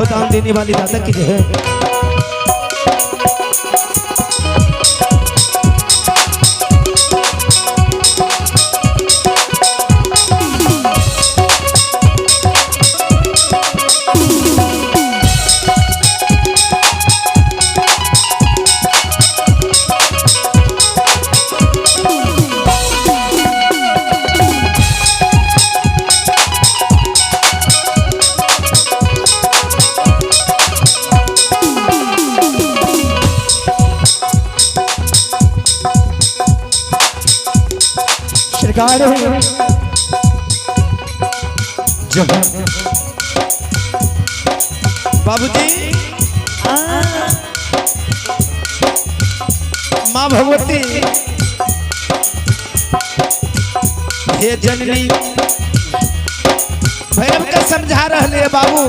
हो दान देने वाली दाता की जय। बाबूजी माँ भगवती हे जननी भैरव के समझा रहे बाबू